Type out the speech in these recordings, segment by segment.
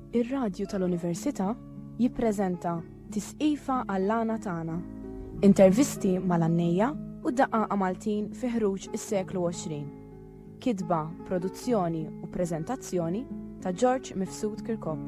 Ir-radju tal-Università jippreżenta Tisqifa għall-għana tagħna. Intervisti mal-għannejja u daqqa Maltin fi ħruġ is-seklu 20. Kitba, produzzjoni u preżentazzjoni ta' George Mifsud Kirkop.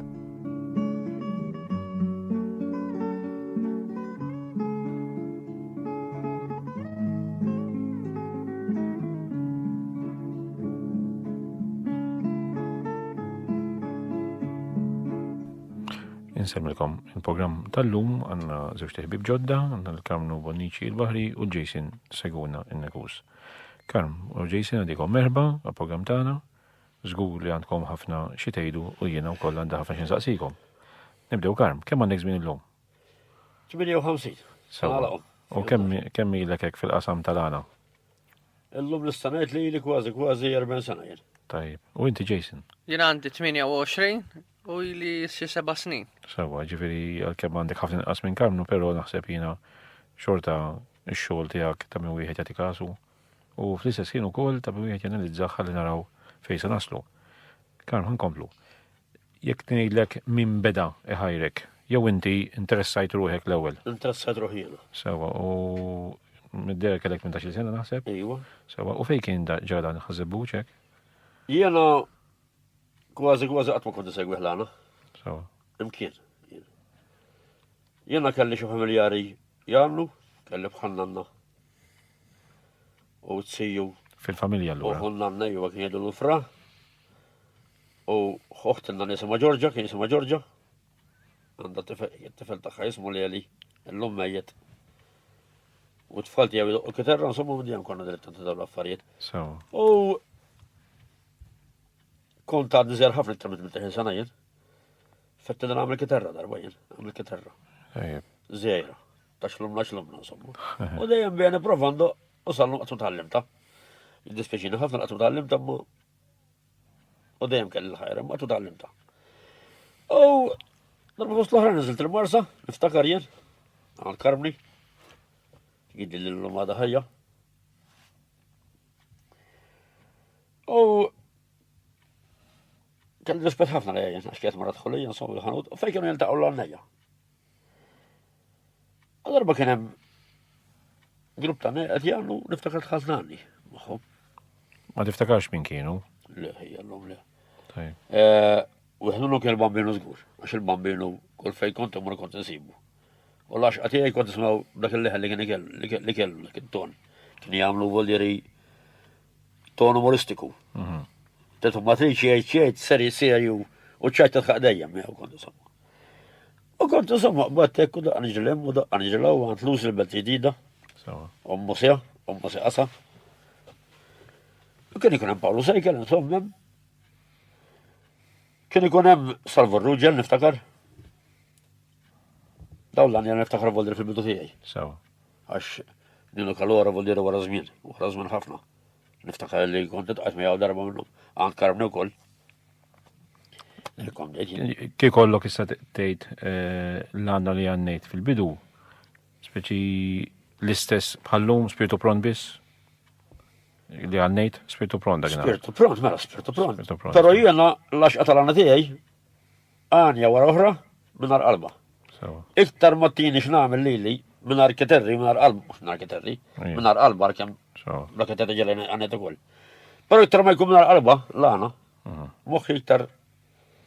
Insemmilkom il-programm tal-lum għanna żewġ teħbib ġodda, għanna l-Karmnu Bonnici il-Bahri u Jason Seguna il-Nekus. Karm u Jason għadikom merħba għal-programm tagħna, żgur li għandkom ħafna xi tgħidu u jiena wkoll għandha ħafna xi nsaqsikom. Nibdew Karm, kemm għandek żmien illum? 58. Sewa. U kemm ilek hekk fil-qasam tal-għana? Illum l-istanajt li kważi 40 sena jien. Tajib. U inti Jason? Jien għandi 28 u li xi 7 snin. Sewa, ġifieri għalkemm għandek ħafna inqas minn Karmnu, però naħseb jiena xorta x-xogħol tiegħek ta' min wieħed jagħti kasu. U fl-istess ħin ukoll ta' min wieħed janalizzaħ ħalli naraw fejn se naslu. Karm, ħankomplu. Jekk ngħidlek min beda iħajrek, jew inti interessajt ruħek l-ewwel. Interessajt ruħi jiena. Sewa, u mid-derek kellek 18 sena naħseb? Ejwa. Sewa, u fejn kien ġara dan ħażebbuċek? Jiena kważi qatt ma kont isegwi ħlana. Sewa. Imkien. Jiena kelli xi familjari jagħmlu, kelli bħannanna. U tsiju. Fil-familja U allura. ħonnanna jew kien jgħidu l-fra. U ħoħtilna nisimha Ġorġa, kien jisimha Ġorġa. Għandha tifel tagħha jismu Leli, l-lum mejjet. U tfal tiegħu jdoqqu kiterra, insomma minn dejjem konna dilettanti dawn l-affarijiet. Sewa. U kont għadni żgħar ħafna iktar minn 18 sena jien. Fettilna nagħmel kiterra darba jien, nagħmel kiterra. Tajjeb. Żgħira, taxlumna insomma. U dejjem bejn provando u sallu qatt tgħallimta. Jiddispjaċini ħafna qatt tgħallimta ma u dejjem kelli l-ħajra ma tgħallimta. U darba fost l-oħra niżilt il-marsa, niftakar jien, għal Karmni. Jgħidli l-lum għada ħajja. U kelli rispet ħafna li jgħin, għax kiet marat ħolija, nsomu l-ħanut, u fej kienu jiltaqgħu l-għannejja. Darba kien hemm grupp ta' qed jagħmlu niftakar tħażnani magħhom. Ma tiftakarx min kienu? Le, ħejja l-lum le. Tajjeb. U ħnu kien il-bambinu żgur, għax il-bambinu kull fej kont imur kont insibu. U lax għatijaj kont ismaw dak il-leħel li kellu, dak il-ton. Kien jgħamlu voljeri ton umoristiku. Tetu matriċi ċejt, seri serju, u ċajt tħaq dejjem, u kont ismaw. U kont ismaw, battek u daqqa nġilem, u daqqa nġilaw, għant luz il-belti ġdida. Ommu asa. U kien ikun hemm Pawlu Sejkel, insomma. Kien ikun hemm Salvo Ruġel, niftakar. Dawlan jgħan niftakar voldiri fil-bidu tiegħi. Sewa. Għax ninu kalora voldiri wara żmien ħafna. Niftakar li kont tqajt miegħu darba minnhom. Għand Karmni wkoll. Kif kollok issa tgħid l-għandna li għannejt fil-bidu, speċi l-istess bħallum spiritu pront biss? Li għannejt spiritu pront dak. Spiritu pront, mela spiritu pront. Però jiena l-għaxqa tal-għana tiegħi għanja wara oħra mingħajr qalba. Iktar ma tini x'nagħmel lili mingħajr keterri, mingħajr qalb, mhux mingħajr keterri, mingħajr qalba kemm la keterri ġelli għanet ukoll. Però iktar ma jkun mingħajr qalba, l-għana, moħħi iktar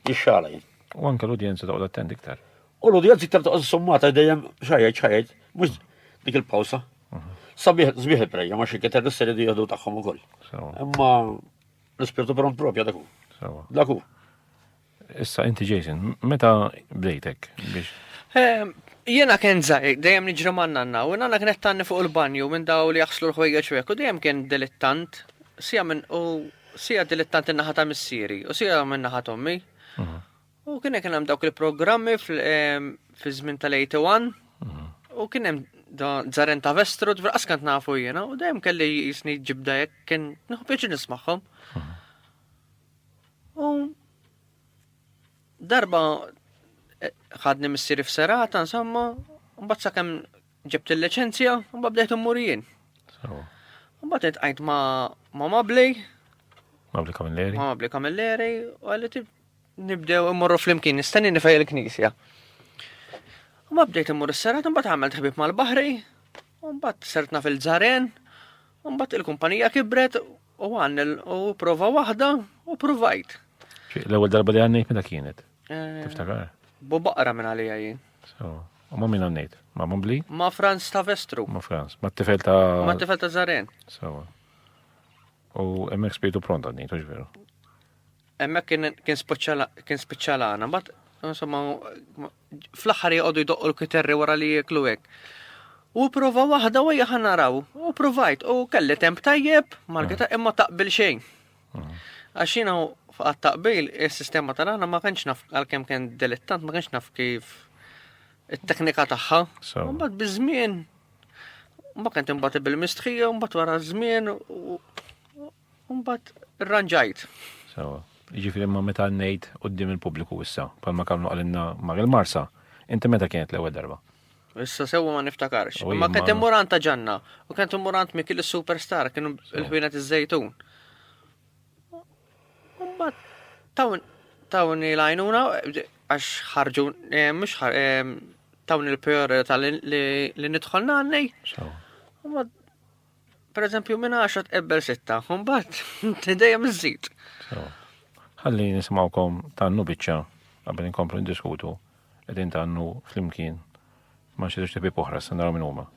jixxala jien. U anke l-udjenza toqgħod attent iktar. U l-udjenza iktar toqgħod sommata dejjem xajjed, mhux dik il-pawsa. Sabiħ il-prejja, ma xi keterri s-seri jieħdu tagħhom ukoll. Imma l-ispirtu pront propja daku. Daku. Issa inti Jason, meta bdejtek biex? Jiena kien żgħir, dejjem niġri man-nanna, u nanna kienet tanni fuq il-banju minn daw li jaħslu l-ħwejjeġ hekk, u dejjem kien dilettant, sija dilettant in-naħa ta' missieri, u sija minn naħa ommi. U kien hemm dawk il-programmi fi żmien tal-81, u kien hemm Żaren ta' Vestru, dvraqas kont nafu jiena, u dejjem kelli jisni ġibda hekk, kien nieħu pjaċir nismagħhom. Darba ħadni missieri f'serata, insomma, mbagħad sakemm ġibt il-liċenzja, mbagħad bdejt immur jien. Mbagħad qajt ma' Mabli Mabli Kamilleri. Mabli Kamilleri, u għalli nibdew immorru flimkien, nistennini fej il-knisja. U ma bdejt immur is-serat, mbagħad għamilt ħbib mal-Baħri, u mbagħad sertna fil-Żarien, u mbagħad il-kumpanija kibret u għannel u prova waħda u provajt. L-ewwel darba li għannejt meta kienet? Tiftakar? Bu baqra minn għalija jien. U ma min għannejt? Ma Mombli? Ma Franz ta' Vestru. Ma Franz. Ma t-tifel ta' Ma tifel ta' Żarien. Sawa. U emmek spiritu pronta għannejt, ux veru? Emmek kien spiċċalana, bat, insomma, fl-axħar jgħodu jdoqqu l-kiterri wara li jeklu hekk. U prova waħda u jgħan naraw, u provajt, u kelli temp tajjeb, margita imma taqbil xejn. Għaxina għat taqbil, il-sistema tal-għana ma kienx naf, għal-kem kien dilettant, ma kienx naf kif il-teknika taħħa. U bat bizmien, ma kien timbati bil-mistħija, u bat wara żmien, u bat ranġajt. Sawa. Ġifiri ma meta għannejt qoddim il-pubbliku issa, palma kamlu għalinna ma' il-Marsa. Inti meta kienet l-ewwel darba? Issa sewa ma niftakarx. Ma kent immurant ta' ġanna, u kent immurant Mikil il-Superstar, kienu il-ħwienet iż-żejtun. Mbagħad tawni lajnuna għax ħarġu mhux tawni l-priorità li nidħolna għannej. Mbagħad pereżempju minn 10 tqebbel 6, mbagħad dejjem iżżid. Ħalli nisimgħukom tannu biċċa qabel inkomplu ndiskutu qegħdin tannu flimkien ma xi tibi oħra se naraw minn huma.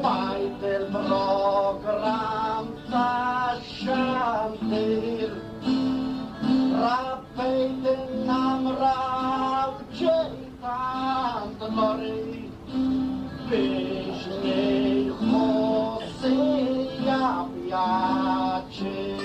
Smajt il-program ta' xandir Rappejt il-namra u ġejtan t-lori biex nieħu sija pjaċir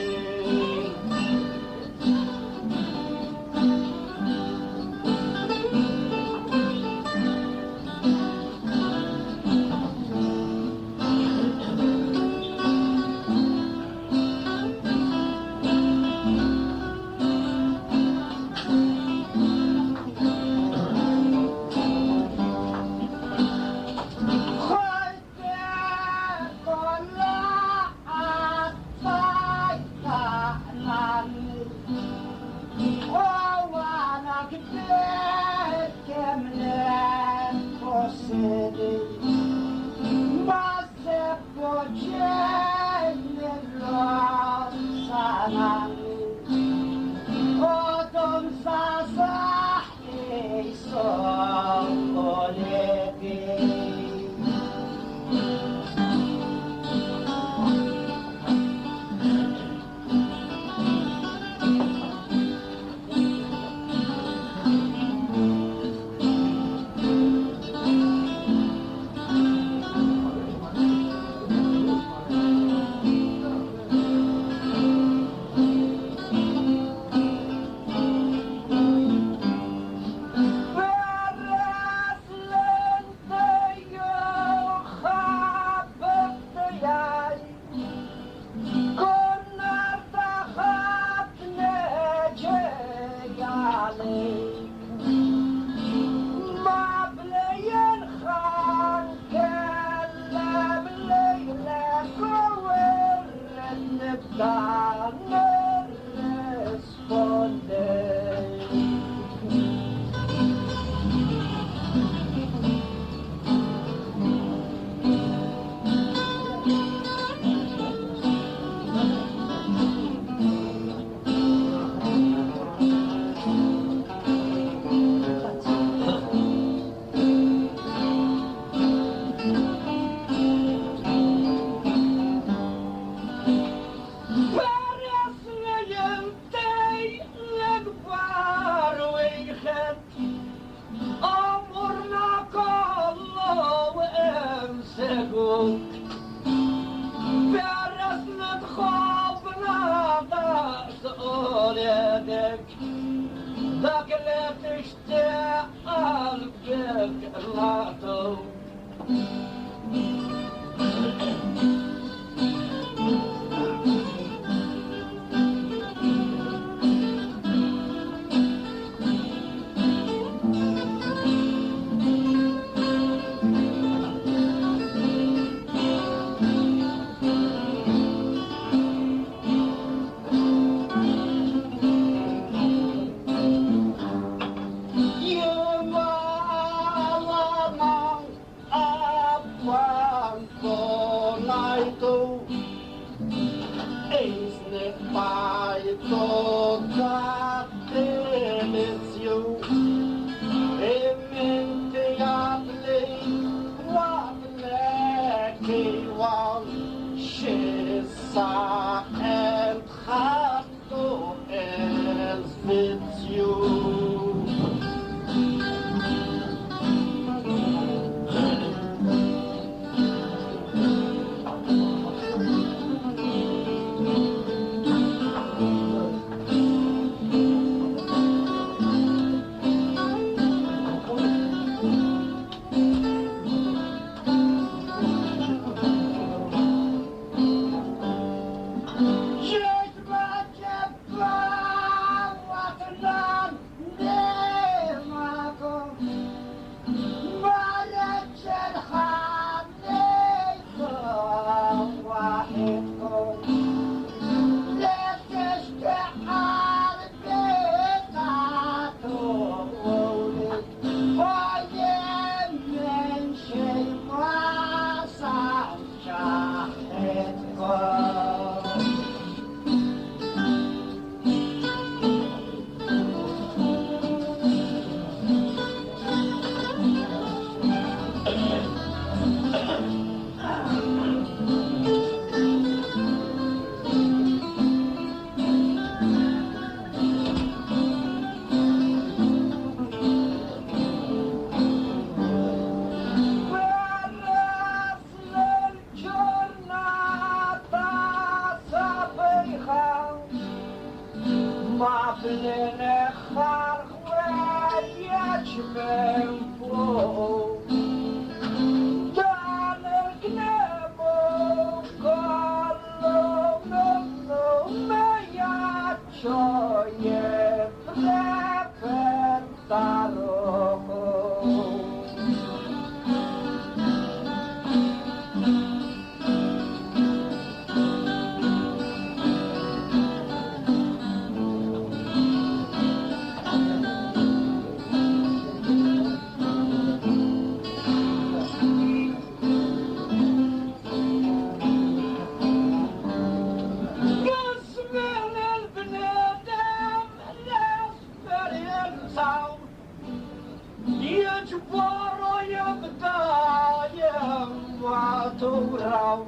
Bara يبقى يما تورو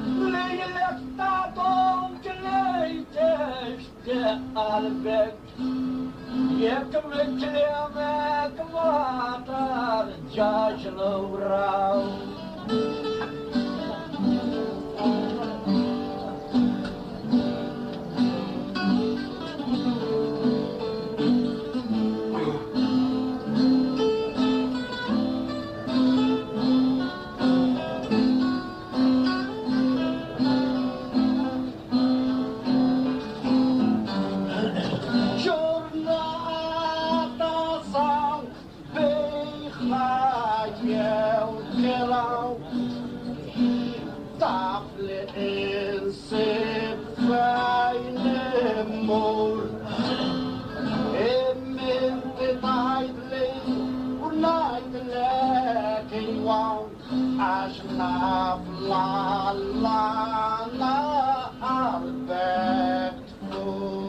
ليلك تعطون كليتش قلبك يكمل كلامك ما ترجعش لورا La la la arbet for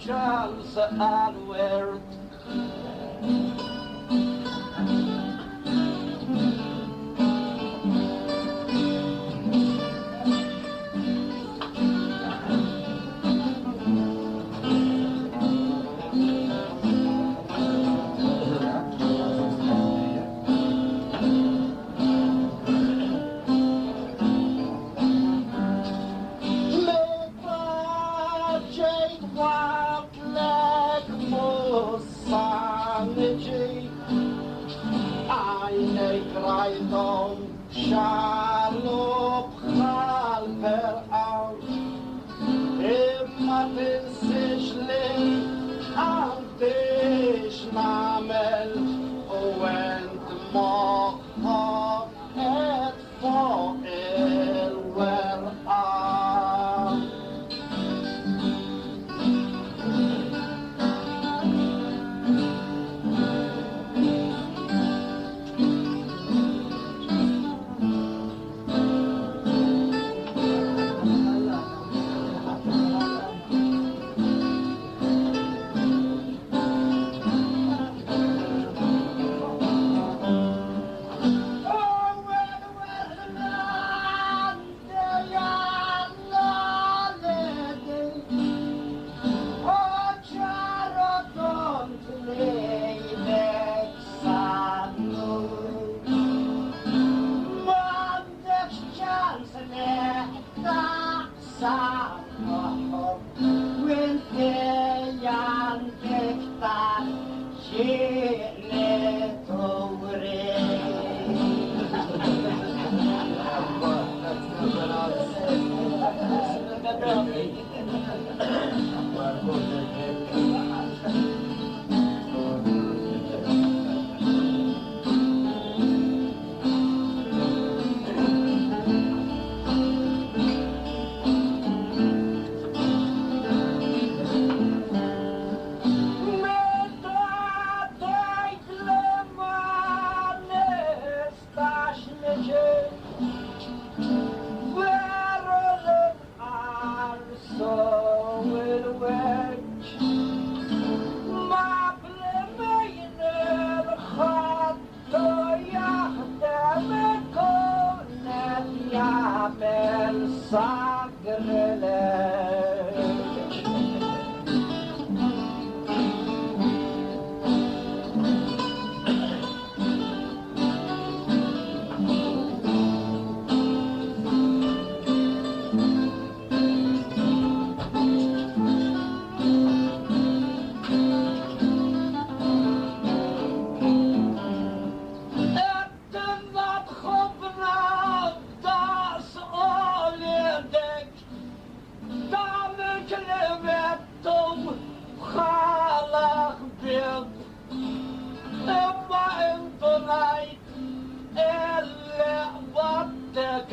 Chance and where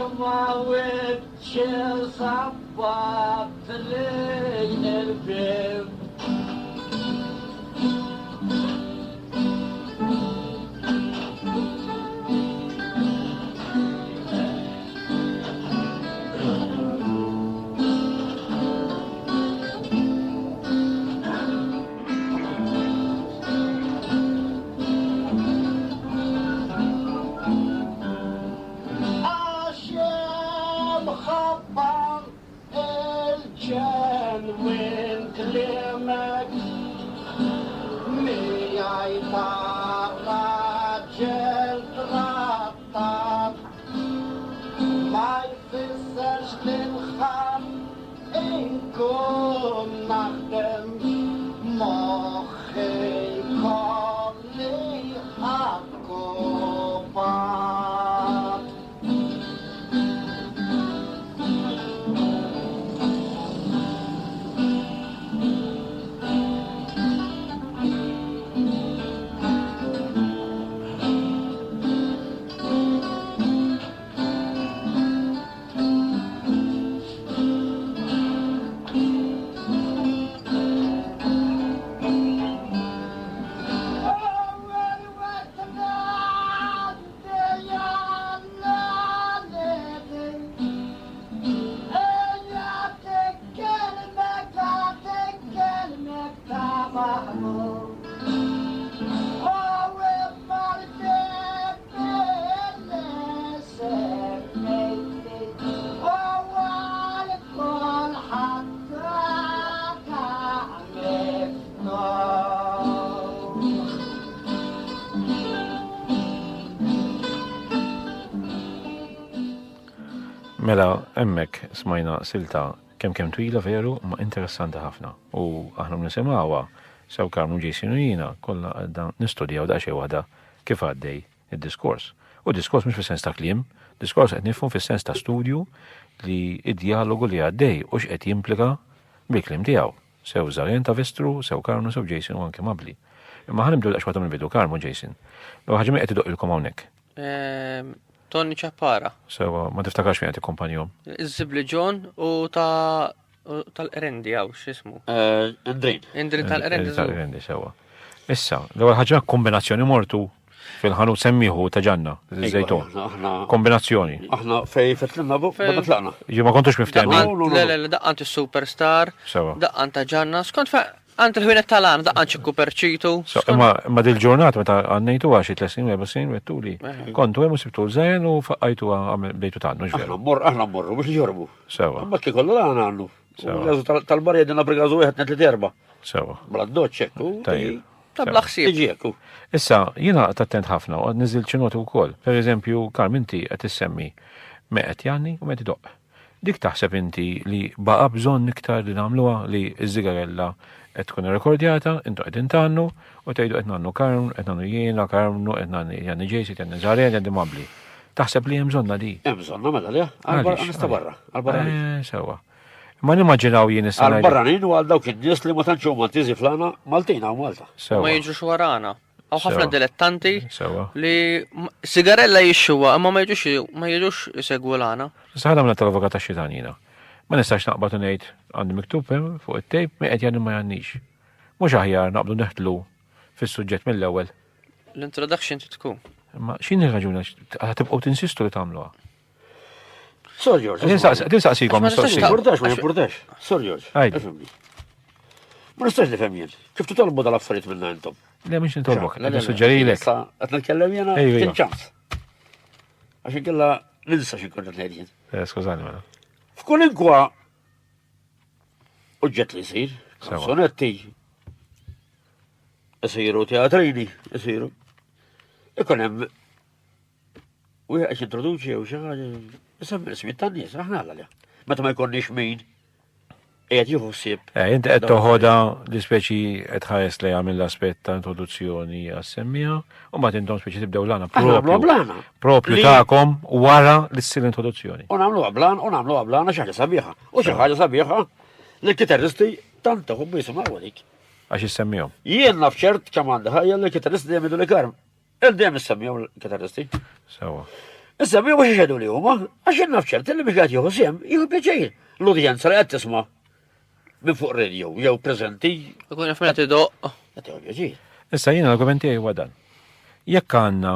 come on with chills up the lane and bib. Mela, emmek smajna silta kemm twila veru ma interessanti ħafna. U aħna nisimawa sew Karmu Jason u jiena kollha għadda nistudjaw daqsxejn waħda kif għaddej id-diskors. U diskors mhux fis-sens ta' kliem, diskors qed nifhmu fis-sens ta' studju li id-dialogu li għaddej u x'qed jimplika bil-kliem tiegħu. Sew Żarien ta' Vestru, sew Karmu, sew Jason u anke Mabli. Imma ħanibdew daqs waħda mill-bidu Karmu Jason. L ħaġa qed idoqilkom hawnhekk. Tony Ċappara. Sewa, ma tiftakarx fejn qed ikkompanjhom. Iż-Zibli John u tal-Erendi għaw, x'ismu? Indrin. Indrin tal-Erendi. Tal-Erendi, sewa. Issa, l-ewwel ħaġa kombinazzjoni mortu fil-ħanut semmiħu ta' ġanna, żejtun. Kombinazzjoni. Aħna fej fetlinna bada tlaqna. Ġi ma kontux miftehmin. Le, daqqant il-Superstar, Sewa. daqqant ta' ġanna, skont għant il-ħwienet tal-għan, daqqant ċikku perċitu. Ma dil-ġurnat meta għannejtu għaxi 3 4 wettuli. Kontu għemu sibtu l-żajen u faqqajtu bejtu tannu ġveru. Aħna morru biex ġorbu. Sewa. Ma kif kollu għana għannu. Tal-barja dinna pregazu wieħed net li terba. Sewa. Bla doċċekku. Tajjeb. Ta' blaħsib. Iġiekku. Issa, jina attent ħafna u għad nizil ċinoti u kol. Per eżempju, Karm, inti għed tissemmi meqet janni u meqet doq. Dik taħseb inti li baqa bżon iktar li namluwa li iż-zigarella qed tkun rekordjata, intu qed intannu u tgħidu qed nannu Karm, qed nannu jiena, Karmnu, qed nanni Janni Ġejsi, Janni Żarien, Janni Mabli. Taħseb li hemm bżonna di? Hemm bżonna mela le? Għal-barra barra. Għal-barranin. Sewa. Ma nimmaġinaw jien issa. Għal-barranin u għal dawk in-nies li ma tantx huma tiżi flana Maltina u Malta. Ma jiġux warana. Għaw ħafna Sewa. dilettanti Sewa. li sigarella jixxuwa, imma ma jiġux jisegwu l-għana. Saħda minn tal-avukat tax-xitanina. Ma nistax naqbad ngħid għandi miktub hemm fuq it-tejp ma qed janni ma jannix. Mhux aħjar naqbdu neħtlu fis-suġġett mill-ewwel. L-introduction tkun. Ma x'inhi r-raġuna tibqgħu tinsistu li tagħmluha? Sor George. Tinsaqsikom Ma nistax mistoqsija. Importax, ma importax. Sor George. Għajdi. Efemni. Ma nistax nifhem jien. Kif titolbu dal-affarijiet minna intom? Le mhux nitolbok, qed nissuġġerilek. Qed nitkellem jiena Ejju, kien ċans. Għaxin kella ninsa xi kont qed ngħid jien. Skużani mela. F'kolinkwa uġġett li jsir, Sewa. kanzonetti, isiru teatrini, isiru. Ikun hemm wieħed għax introduċi jew xi ħaġa isemmi l-ismijiet tan-nies, aħna għalha. Meta ma jkollniex min qiegħed jieħu ssieb. Inti qed toħodha li speċi qed ħares li għamil l-aspett ta' introduzzjoni għas-semmija u mbagħad intom speċi tibdew lana Aħna nagħmlu blana. propju Li- tagħkom wara li ssir introduzzjoni. U nagħmlu għablan, u nagħmlu għablan xi ħaġa sabiħa. U xi ħaġa sabiħa li l-kitarristi tant taħu jisimgħu għalik. Għax issemmihom. Jien naf ċert kemm għandha ħajja li l-kitarristi dejjem idu li Karm. Il-dejjem issemmijaw l-kitarristi. Sewa. Issa mi mhux ixedu li huma, għax jien naf ċert li biex qed jieħu sem, jieħu pjaċir. L-udjenza li qed tisma' minn fuq radio jew preżenti Ikun jaf mela tidoq. qed jieħu pjaċir. Issa jiena l-argument tiegħi huwa dan. Jekk għandna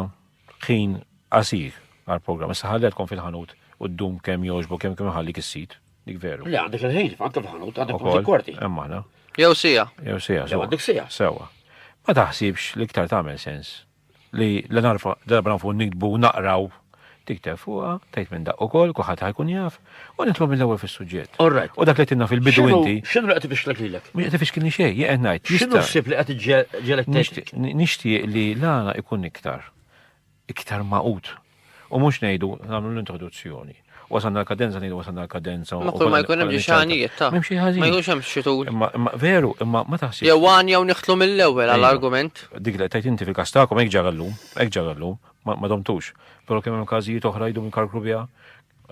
ħin qasir għall-programm, issa ħallelkom fil-ħanut u ddum kemm jogħġbu kemm ħallik is-sit, dik veru. Li għandek il-ħin, anke fil-ħanut, għandek Ukoll, kwarti. imma na, Jew sija. jew sija. Jew għandek sija. Sewa. Ma taħsibx li iktar tagħmel sens li narfa darba nafu nikbu naqraw tikteb fuqha, tgħid minn daqq ukoll, kulħadd ħajkun jaf, u nitlu mill-ewwel fis-suġġett. All right. U dak li tinna fil-bidu inti, X'inhu li qed tibixlek lilek? mhux qed tifixkilni xejn, jien ngħid. X'inhu ssib li qed ġelek Nixtieq li l-għana ikun iktar maqut. U mhux ngħidu nagħmlu l-introduzzjoni. Wasanna l-kadenza ngħidu wasanna l-kadenza. Ma kull ma jkun hemm xi xanijiet ta'. M'hemm xi ħażin. Ma jkunx hemm xi tul. Imma veru, imma ma taħsib. Jew għan jew niħtlu mill-ewwel għall-argument. Dik li tajt inti fil-kastakom hekk ġarallum, ma domtux. Però kemm hemm każijiet oħra jdu mikarkru biha,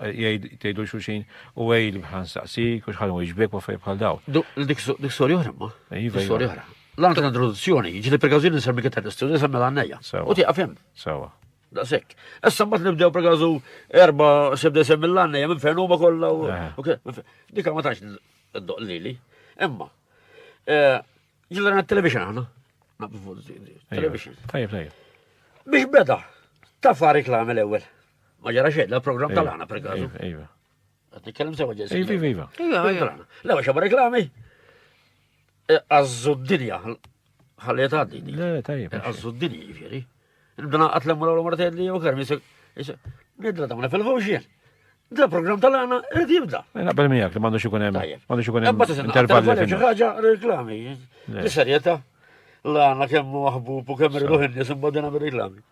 jgħidu xulxin u għej li bħan staqsik, u xħalmu iġbek u fej bħal daw. Dik storja oħra ma. Iva, Dik storja oħra. L-għanka introduzzjoni, ġili prekawżini nisar miketta l-istudju, nisar mela Sewa. U tiqa fem. Sawa. Da sekk. Issa mbagħad nibdew prekawżu erba' sebda sem mill-għannejja minn fejn huma kollha. Dika ma tantx iddoq lili. Imma ġilna għandna television aħna. Television. Tajjeb. Biex beda, ta' fa reklam l-ewwel. Ma ġara xejn, l-programm tal-għana prekawżu. Iva. Għad nitkellem sewa ġessi. Iva. L-ewwel xaba reklami. Għazzu d-dinja, ħalliet għaddi. Le, tajjeb. Għazzu d-dinja jifieri. Nibdana għatlem l-għu martet li u kermi nidra tamna fil-vowxien. Da program tal-għana rrid jibda. Naqbel miegħek li m'għandux ikun hemm Ebba t-sen, intervalli xi ħaġa reklami. L-serjeta, l-għana kemm maħbub u kemm rridu ħinni simbadina bir-reklami.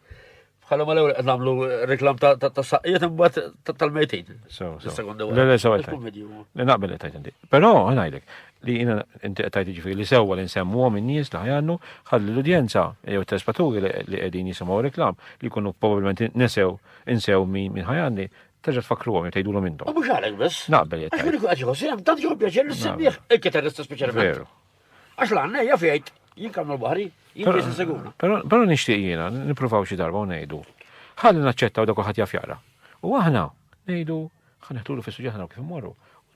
Bħala ma l-ewwel qed nagħmlu reklam ta' saqqiet imbagħad tal-mejtin. Le, sewa li naqbel tajt inti. Però ngħidlek li jiena inti tajt jiġifieri li sewwa li nsemmuhom in-nies li ħajannu ħalli l-udjenza jew telespaturi li qegħdin jisimgħu reklam li jkunu probabbilment insew min ħajanni terġa' tfakruhom jew tgħidulhom intom. U mhux għalek biss. Naqbel Għax min ikun qed jieħu sem, tant jieħu pjaċir li semmieħ il-kitarrista speċjalment. Veru. Għax l-għannejja fejt jinkamlu l-baħri, jinkies inseguna. Però nixtieq jiena nippruvaw xi darba u ngħidu. Ħalli naċċettaw dak ħadd jaf jara. U aħna ngħidu ħaneħtulu fis-suġġett kif immorru.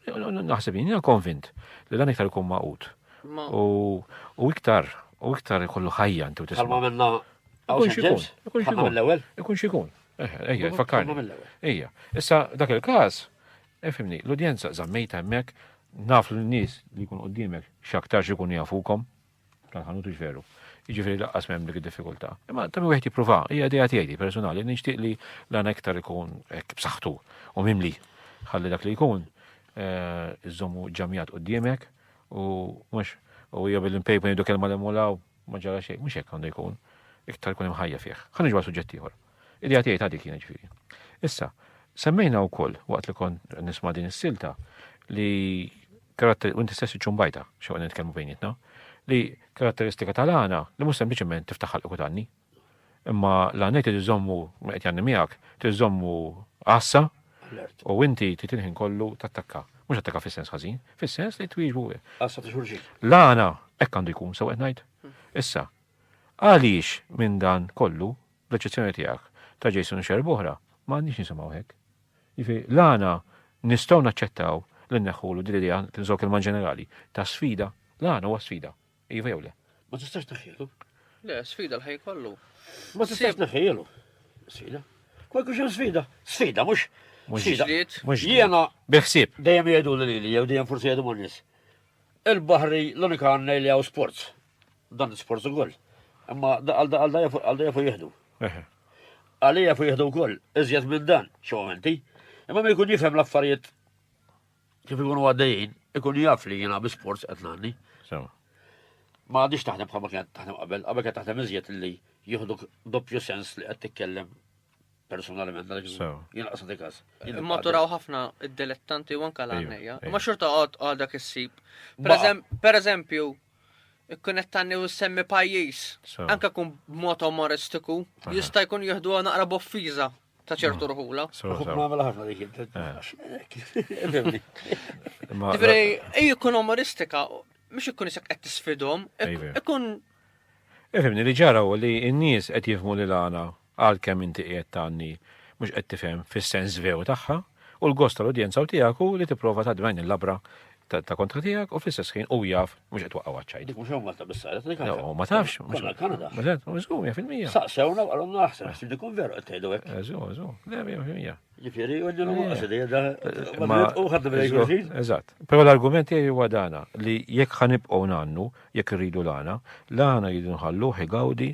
Naħseb jiena konvint li dan iktar ikun maqut. U iktar ikollu ħajja inti tisma'. Bħalma minna Ikun xikun. Ejja, fakkarni. Ejja. Issa dak il-każ, efimni, l-udjenza żammejta hemmhekk naf l-nies li jkun qudiemek x'aktar xikun jafukom tal-ħanut veru. Jiġifieri laqqas m'hemm dik id-diffikultà. Imma ta' wieħed jippruva, hija idea tiegħi personali, nixtieq li l-għana iktar ikun hekk b'saħħtu u mimli ħalli dak li jkun iżommu ġamjat quddiemek u mhux u hija bil-impejpu ngħidu kelma l-emmulaw ma ġara xejn, mhux hekk għandu jkun. Iktar ikun hemm ħajja fih. Ħa niġu suġġett ieħor. Idea tiegħi ta' dik kien ġifieri. Issa, semmejna wkoll waqt li kont nisma' din is-silta li u inti stess iċċumbajta xew nitkellmu bejnietna li karatteristika tal-għana li mhux sempliċement tiftaħ ħalq tagħni. Imma l-għanej tiżommu qed janni miegħek tiżommu qassa u inti titinħin kollu tattakka. Mhux attakka fis-sens ħażin, fis-sens li twieġbu. Qassa ta' xulxin. L-għana hekk għandu jkun sew qed ngħid. Issa, għaliex minn dan kollu l-eċċezzjoni tiegħek ta' Jason Sherb oħra m'għandniex nisimgħu hekk. Jifi l-għana nistgħu naċċettaw li nneħħulu din idea tinżok il-man ġenerali ta' sfida. L-għana huwa sfida. Iva jew le. Ma tistax naħħielu. Le, sfida l-ħaj kollu. Ma tistax naħħielu. Sfida. Kwajku xem sfida. Sfida, mhux sfida. Jiena Biħsieb. dejjem jgħidu li jew dejjem forsi jgħidu man-nies. Il-baħri l-unika għandna li hawn sports. Dan sports ukoll. Imma għal jafu jieħdu. Għalija fu jieħdu wkoll iżjed minn dan, x'momenti. Imma ma jkun jifhem l-affarijiet kif ikunu għaddejjin, ikun jaf li jiena bi sports qed nagħni. Ma għadix taħdem bħalma kienet taħdem qabel kienet taħdem iżjed li jieħdu doppju sens li qed titkellem personalment jiena qasam dik każ. Maturaw ħafna id-dilettanti u anke l-għannejja. Ma xorta għadak issib. Per eżempju, ikkun qed tanni u semmi pajjiż, anke kun b'mod umoristiku, jista' jkun jieħdu naqra boffiża ta' ċertu rħula. Nagħmel ħafna dik Tifri, jkun umoristika, mhux ikun isek qed tisfidhom, ikun Ifhimni li ġaraw li n-nies qed jifhmu li l-għana għalkemm inti qiegħed tanni mhux qed tifhem fis-sens veru tagħha u l-gost tal-udjenza u tiegħek hu li tipprova tadmen il-labra ta' kontra tiegħek u fl-istess ħin u jaf mhux qed waqgħu għaċċajt. Dik mhux hawn Malta bis-sajra, dik Ma tafx. Konna Kanada. Żgur 100%. Saqsewna għalhom naħseb ħsib ikun veru qed tgħidu hekk. Eżu, le 100%. Ġifieri u u ħadna Eżatt. Però l-argument tiegħi huwa dana li jekk ħanibqgħu nannu, jekk irridu lana, l-għana jridu nħalluh igawdi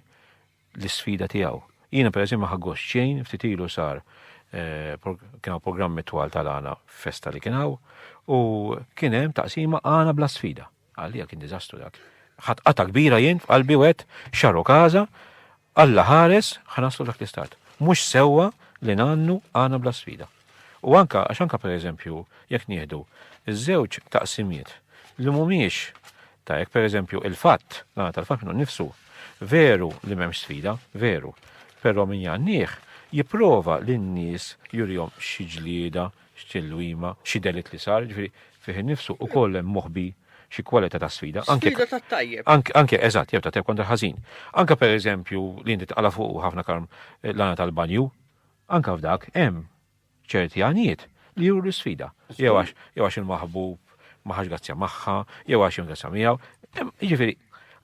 l-isfida tiegħu. Jiena pereżempju ma ħaggos xejn ftit ilu sar kienu programmi twal tal-għana festa li kienaw u kien hemm taqsima għana bla sfida. Għalija kien diżastru dak. Ħatqata kbira jien f'qalbi wet xarru kaza, Alla ħares ħanaslu dak l-istat. Mhux sewwa li nannu għana bla sfida. U anka pereżempju jekk nieħdu iż-żewġ taqsimiet li mhumiex ta' jekk pereżempju il-fatt għana tal-fatt minnu nifsu veru li m'hemmx sfida, veru, però min jannieh jipprova lin-nies jurihom xi ġlieda, x'tilwima, xi delit li sar, ġifieri fih innifsu ukoll hemm moħbi xi kwalità ta' sfida. Sfida tat-tajjeb. Anke eżatt, jew ta' tajjeb kontra ħażin. Anke pereżempju li inti tqala fuq ħafna karm l-għana tal-banju, anke f'dak hemm ċerti għanijiet li juru l-sfida. Jew għax il-maħbub ma ħax gazzja magħha, jew għax jingazzja miegħu. Jiġifieri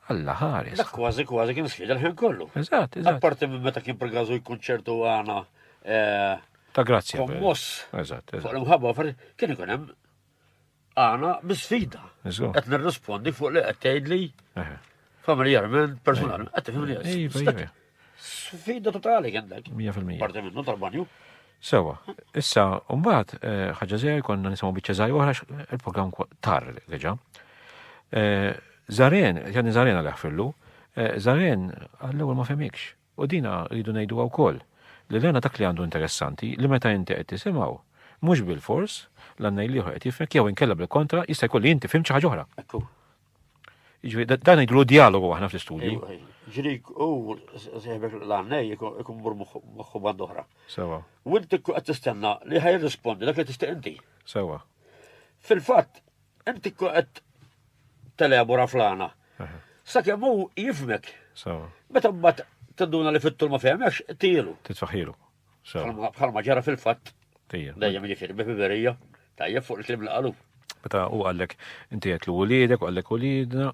Alla ħares. Dak kważi kien sfida l-ħin kollu. Eżatt. Apparti minn meta kien pergażu jkunċertu għana Ta' grazzja. kommoss. Eżatt. Fuq l-imħabba kien ikun hemm għana bisfida. Eżatt. Qed nirrispondi fuq li qed tgħidli familjarment, personalment, qed tifhimni. Iva. Sfida totali kien dak. 100%. Parti minnu tal-banju. Sewa, issa, mbagħad ħaġa żgħir konna nisimgħu biċċa żgħir oħra il-programm tar reġa'. Zaren, ġani Zaren għal-ħfillu, Zaren għall-ewwel ma femikx. U dina rridu ngħidu wkoll li l-għana dak li għandu interessanti li meta inti qed tisimgħu mhux bil-fors l-għanna jliħu qed jifmek jew inkella bil-kontra jista' jkolli inti fim xi ħaġa oħra. Ekku. Dan ngħidlu dialogu aħna fl-istudju. Ġirik, seħbek l-għannej ikun mur moħħu band oħra. Sewa. U inti qed tistenna li ħajrispondi dak li tista' inti. Sewa. Fil-fatt, inti qed telebora flana. Sakemm hu jifmek. Sewa. Meta mbagħad tinduna li fit-tul ma fehmekx tielu. Titfaħilu. Sewa. Bħalma ġara fil-fatt. Tija. Dejjem jiġifieri biberija. Tajjeb fuq il-klim li qalu. Meta u għallek inti qed ulidek u għallek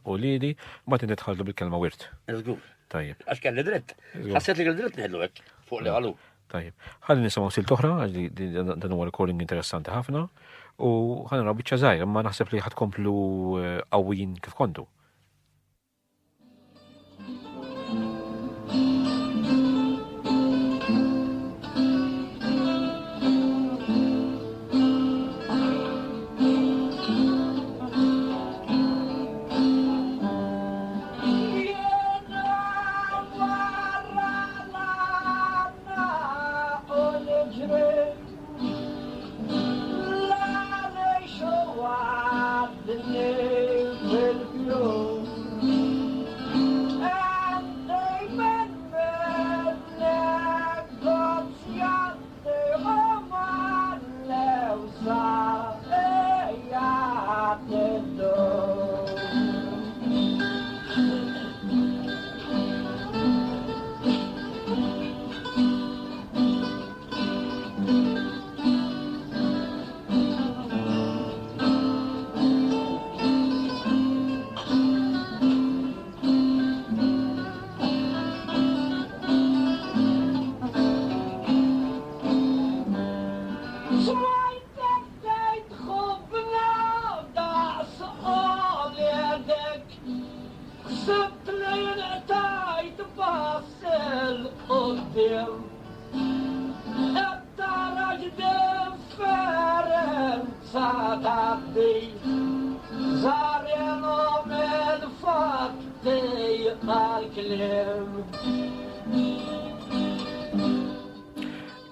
ulidi, ma tinti tħallu bil-kelma wirt. Eżgur. Tajjeb. Għax kelli dritt. Ħassejt li kelli dritt ngħidlu hekk fuq li qalu. Tajjeb. Ħalli nisimgħu sil toħra għax dan huwa recording interessanti ħafna u ħalli naraw biċċa żgħira, imma naħseb li ħadkomplu qawwin kif kontu.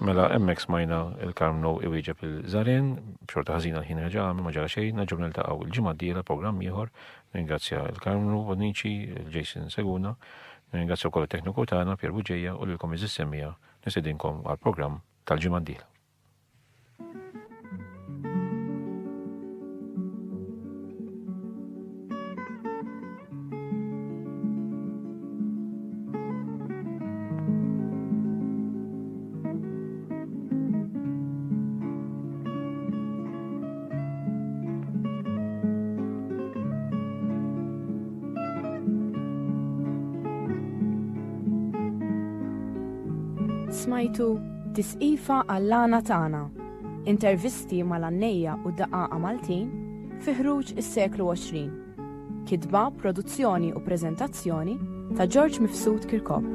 Mela emmek smajna il-Karmnu iwieġeb il-Zaren, b'xorta ħażina l-ħin reġa' ma ġara xejn, naġġor niltaqgħu il-ġimgħa d-dieħla programm ieħor. Ningrazzja il-Karmnu Bonnici, il-Jason Seguna, ningrazzja wkoll it-tekniku tagħna Pier Buġejja u lilkom iżis semmija nisidinkom għall-programm tal-ġimgħa d-dieħla. Smajtu Tisqifa għall-lana tagħna. Intervisti mal-Annejja u d-daqaqa Maltin fi ħruġ is-seklu 20. Kitba, produzzjoni u preżentazzjoni ta' George Mifsud Kirkop.